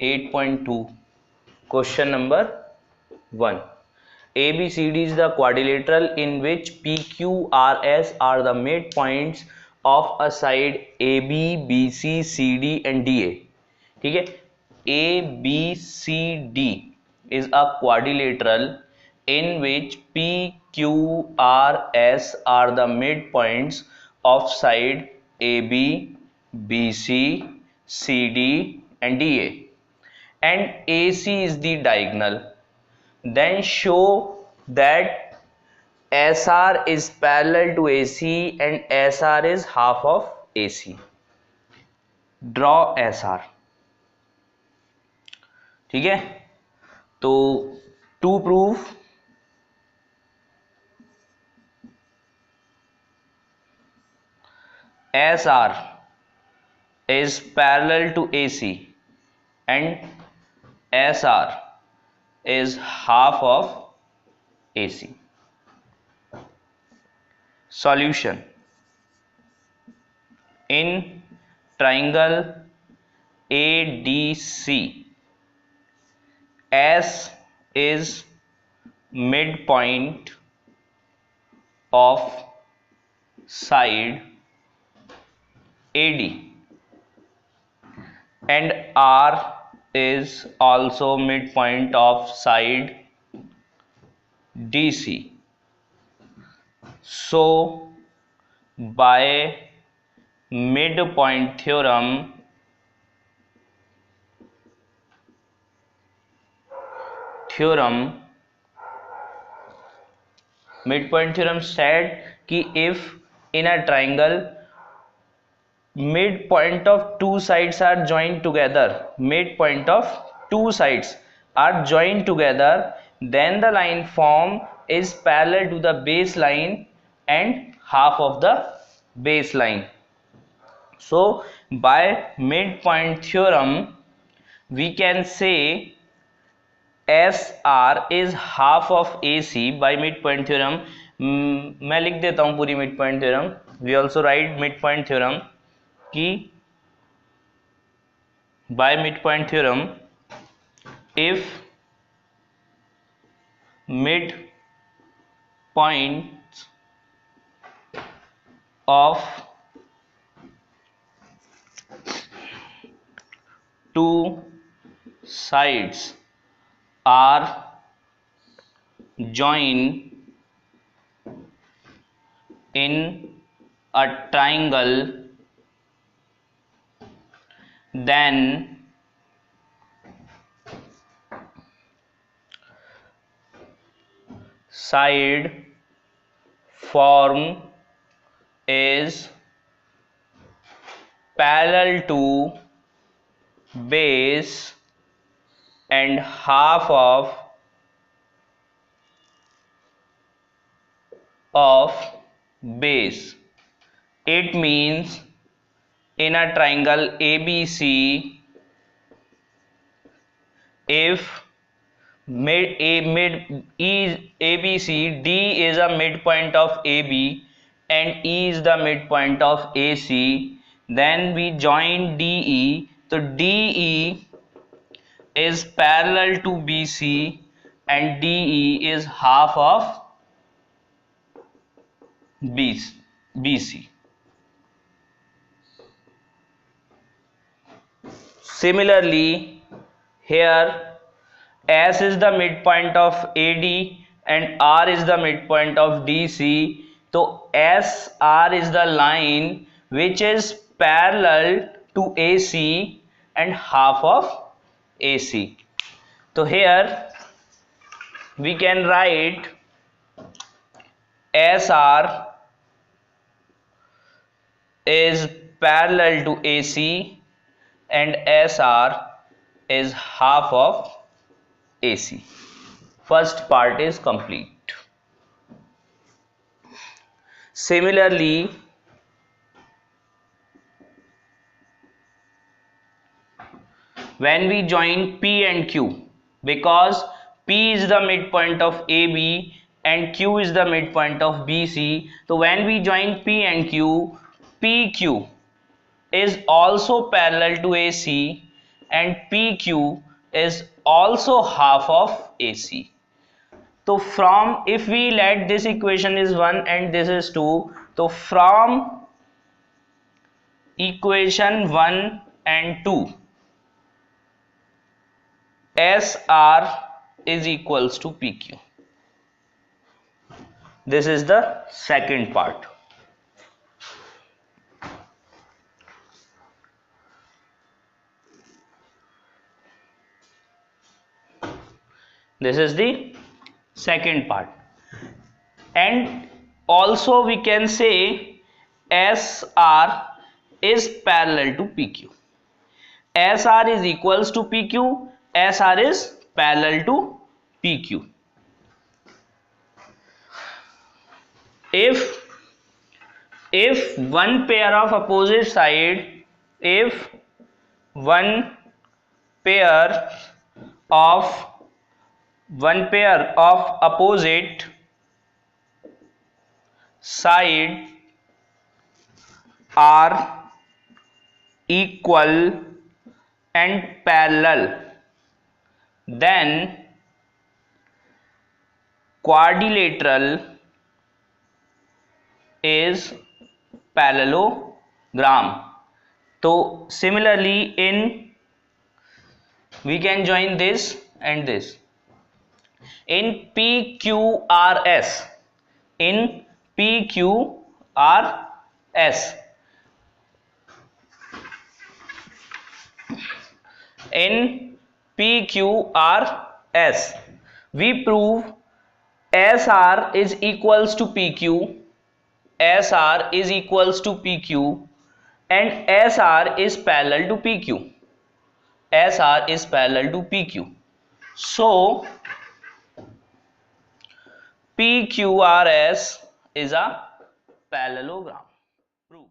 8.2 question number 1. ABCD is the quadrilateral in which PQRS are the midpoints of a side AB, BC, CD and DA. ठीक है, ABCD is a quadrilateral in which PQRS are the midpoints of side AB, BC, CD and DA, and AC is the diagonal. Then show that SR is parallel to AC and SR is half of AC. Draw SR. ठीक है, तो to prove SR is parallel to AC and SR is half of AC. Solution. In triangle ADC, S is midpoint of side AD and R is also midpoint of side DC. So by midpoint theorem, midpoint theorem said कि if in a triangle midpoint of two sides are joined together, then the line form is parallel to the baseline and half of the baseline. So by midpoint theorem we can say SR is half of AC by midpoint theorem. मैं लिख देता हूँ पूरी midpoint theorem. We also write midpoint theorem कि by midpoint theorem, if midpoints of two sides are joined in a triangle, then side form is parallel to base and half of base. It means in a triangle ABC, if ABC, D is a midpoint of AB and E is the midpoint of AC, then we join DE. So DE is parallel to BC and DE is half of BC. Similarly, here S is the midpoint of AD and R is the midpoint of DC. So SR is the line which is parallel to AC and half of AC. So here we can write SR is parallel to AC and SR is half of AC. First part is complete. Similarly, when we join P and Q, because P is the midpoint of AB and Q is the midpoint of BC, so when we join P and Q, PQ is also parallel to AC and PQ is also half of AC. So from, if we let this equation is 1 and this is 2, so from equation 1 and 2, SR is equals to PQ. This is the second part. This is the second part. And also we can say SR is parallel to PQ. SR is equals to PQ, SR is parallel to PQ. If one pair of opposite side, if one pair of opposite side are equal and parallel, then quadrilateral is parallelogram. So similarly we can join this and this. In PQRS, in PQRS, in PQRS, we prove SR is equals to PQ, SR is equals to PQ, and SR is parallel to PQ. SR is parallel to PQ. So PQRS is a parallelogram. Proof.